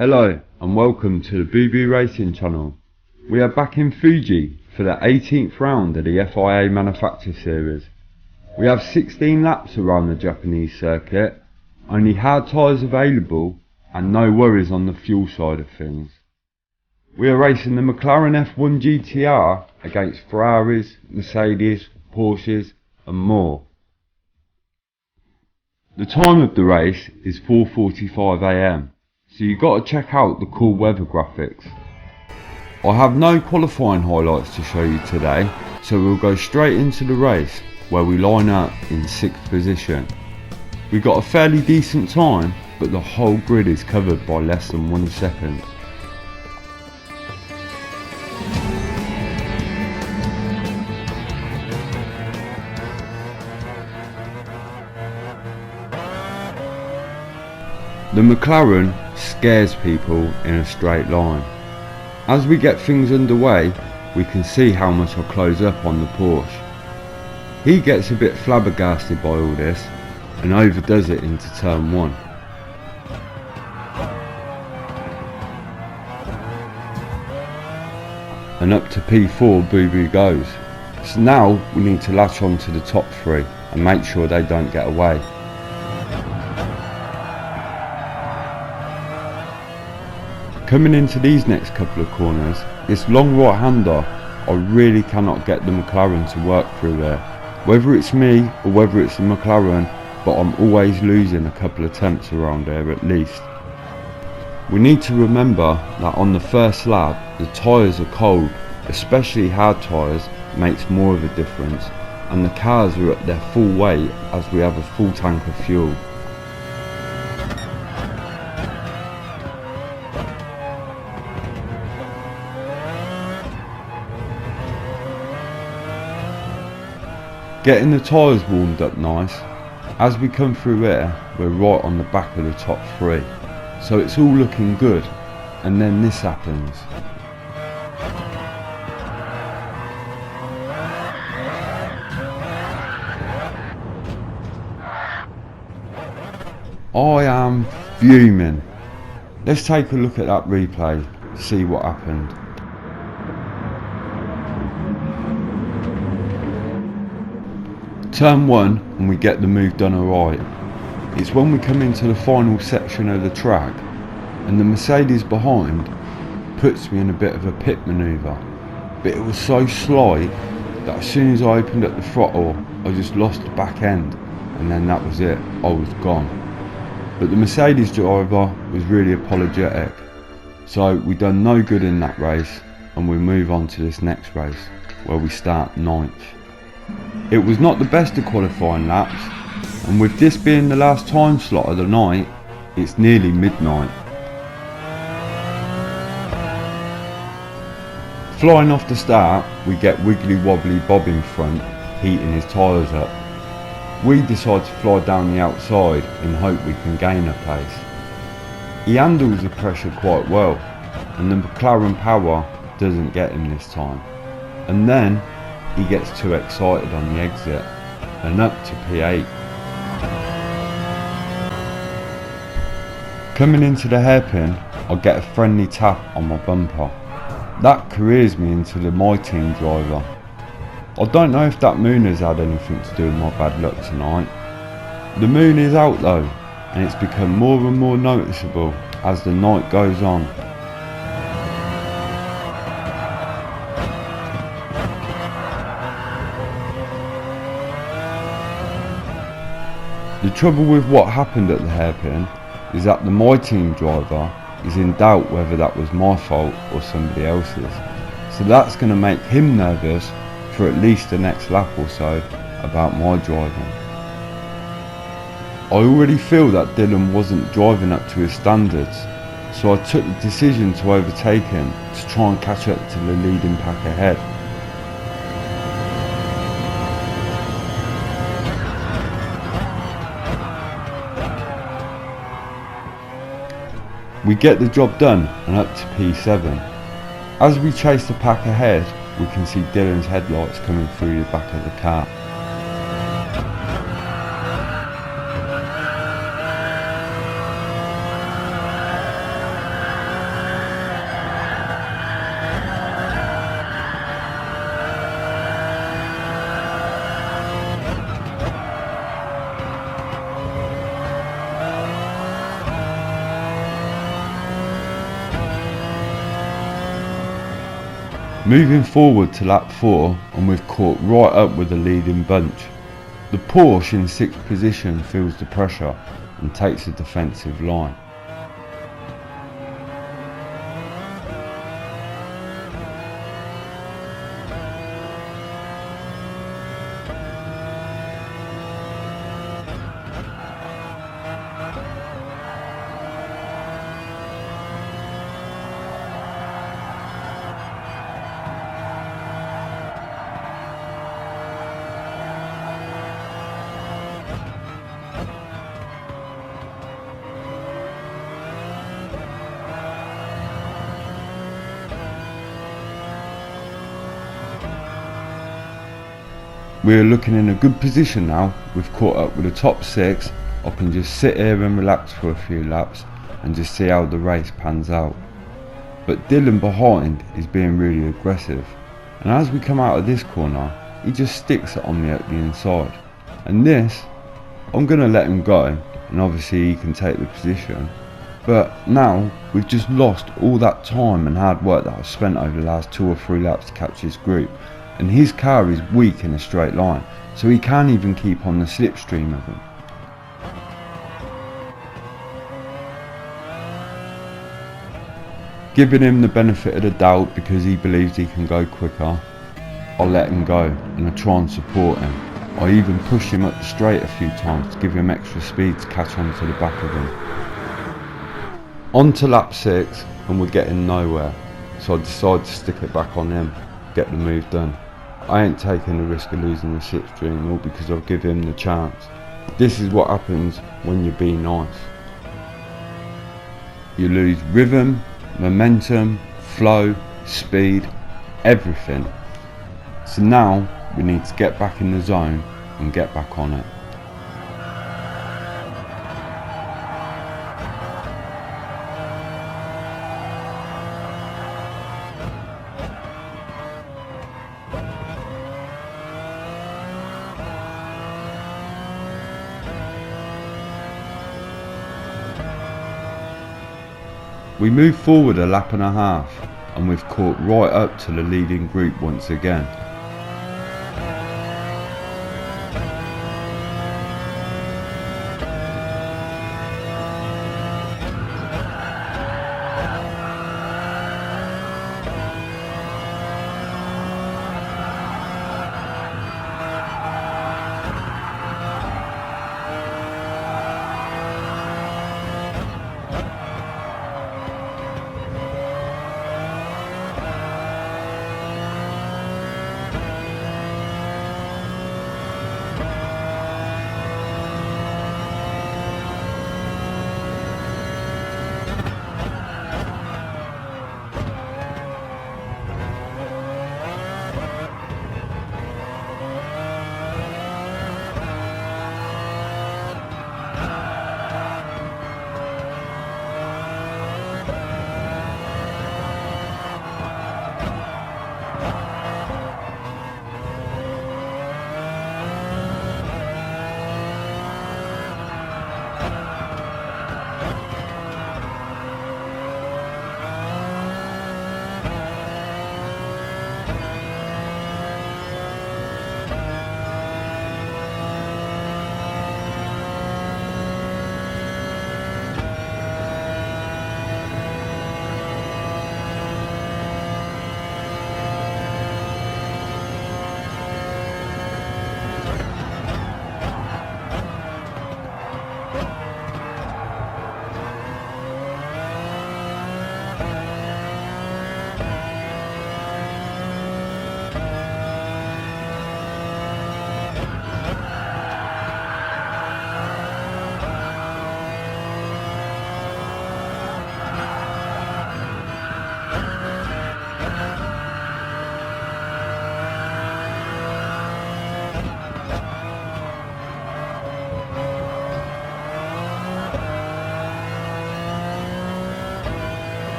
Hello and welcome to the BooBoo-Racing channel. We are back in Fuji for the 18th round of the FIA Manufacturer Series. We have 16 laps around the Japanese circuit, only hard tyres available and no worries on the fuel side of things. We are racing the McLaren F1 GTR against Ferraris, Mercedes, Porsches and more. The time of the race is 4:45 AM. So you got to check out the cool weather graphics. I have no qualifying highlights to show you today, so we'll go straight into the race where we line up in 6th position. We got a fairly decent time, but the whole grid is covered by less than 1 second. The McLaren scares people in a straight line. As we get things underway, we can see how much I close up on the Porsche. He gets a bit flabbergasted by all this and overdoes it into turn 1. And up to P4 BooBoo goes. So now we need to latch on to the top 3 and make sure they don't get away. Coming into these next couple of corners, this long right hander, I really cannot get the McLaren to work through there. Whether it's me or whether it's the McLaren, but I'm always losing a couple of attempts around there at least. We need to remember that on the first lap, the tyres are cold, especially hard tyres makes more of a difference, and the cars are at their full weight as we have a full tank of fuel. Getting the tyres warmed up nice. As we come through here, we're right on the back of the top 3, so it's all looking good, and then this happens. I am fuming. Let's take a look at that replay, see what happened. Turn 1 and we get the move done alright. It's when we come into the final section of the track and the Mercedes behind puts me in a bit of a pit manoeuvre, but it was so slight that as soon as I opened up the throttle I just lost the back end, and then that was it, I was gone. But the Mercedes driver was really apologetic, so we done no good in that race and we move on to this next race where we start 9th. It was not the best of qualifying laps, and with this being the last time slot of the night, it's nearly midnight. Flying off the start, we get Wiggly Wobbly Bob in front, heating his tyres up. We decide to fly down the outside in hope we can gain a place. He handles the pressure quite well, and the McLaren power doesn't get him this time. And then he gets too excited on the exit and up to P8. Coming into the hairpin, I get a friendly tap on my bumper. That careers me into my team driver. I don't know if that moon has had anything to do with my bad luck tonight. The moon is out though, and it's become more and more noticeable as the night goes on. The trouble with what happened at the hairpin is that my team driver is in doubt whether that was my fault or somebody else's. So that's going to make him nervous for at least the next lap or so about my driving. I already feel that Dylan wasn't driving up to his standards, so I took the decision to overtake him to try and catch up to the leading pack ahead. We get the job done and up to P7. As we chase the pack ahead, we can see Dylan's headlights coming through the back of the car. Moving forward to lap 4, and we've caught right up with the leading bunch. The Porsche in 6th position feels the pressure and takes a defensive line. We are looking in a good position now. We've caught up with the top 6. I can just sit here and relax for a few laps and just see how the race pans out. But Dylan behind is being really aggressive, and as we come out of this corner, he just sticks it on me at the inside. And this, I'm going to let him go, and obviously he can take the position. But now we've just lost all that time and hard work that I've spent over the last 2 or 3 laps to catch this group. And his car is weak in a straight line, so he can't even keep on the slipstream of him. Giving him the benefit of the doubt because he believes he can go quicker, I let him go and I try and support him. I even push him up the straight a few times to give him extra speed to catch on to the back of him. On to lap 6, and we're getting nowhere, so I decide to stick it back on him, get the move done. I ain't taking the risk of losing the slipstream, all because I'll give him the chance. This is what happens when you be nice. You lose rhythm, momentum, flow, speed, everything. So now we need to get back in the zone and get back on it. We move forward a lap and a half, and we've caught right up to the leading group once again.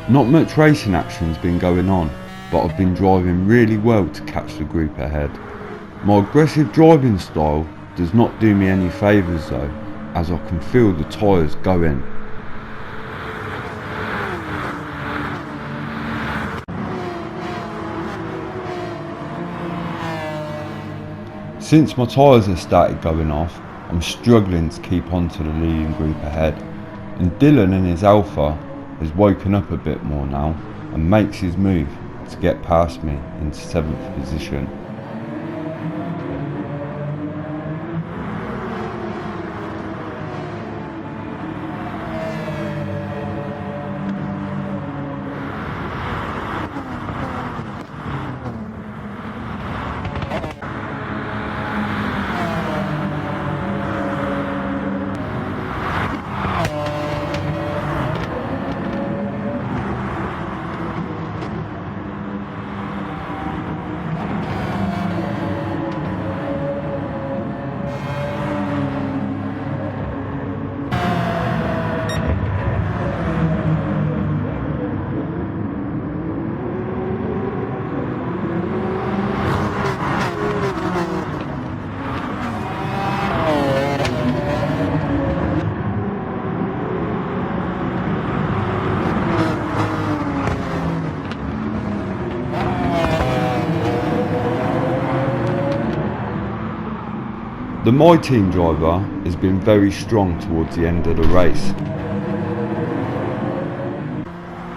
Not much racing action's been going on, but I've been driving really well to catch the group ahead. My aggressive driving style does not do me any favours though, as I can feel the tyres go in. Since my tyres have started going off, I'm struggling to keep on to the leading group ahead, and Dylan in his Alpha has woken up a bit more now and makes his move to get past me into 7th position. The My Team driver has been very strong towards the end of the race.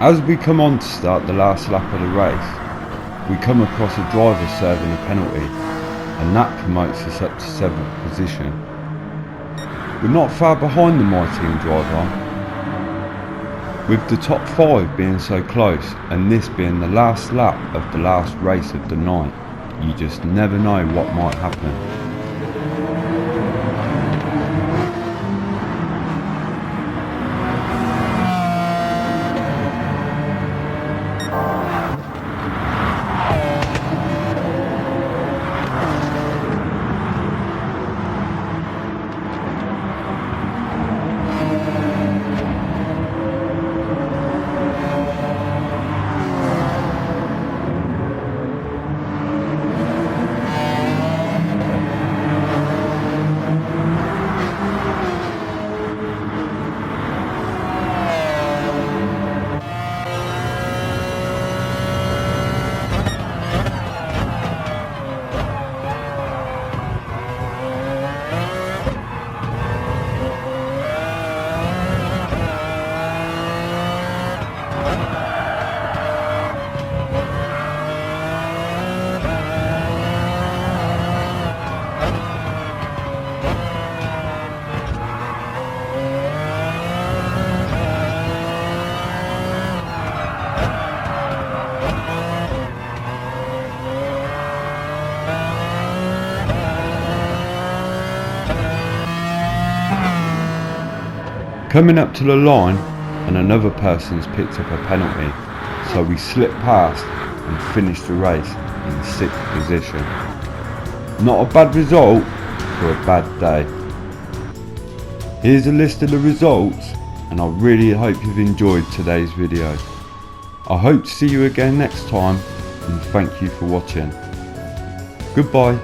As we come on to start the last lap of the race, we come across a driver serving a penalty, and that promotes us up to 7th position. We're not far behind the My Team driver, with the top 5 being so close, and this being the last lap of the last race of the night. You just never know what might happen. Coming up to the line, and another person's picked up a penalty, so we slip past and finish the race in 6th position. Not a bad result for a bad day. Here's a list of the results, and I really hope you've enjoyed today's video. I hope to see you again next time, and thank you for watching. Goodbye.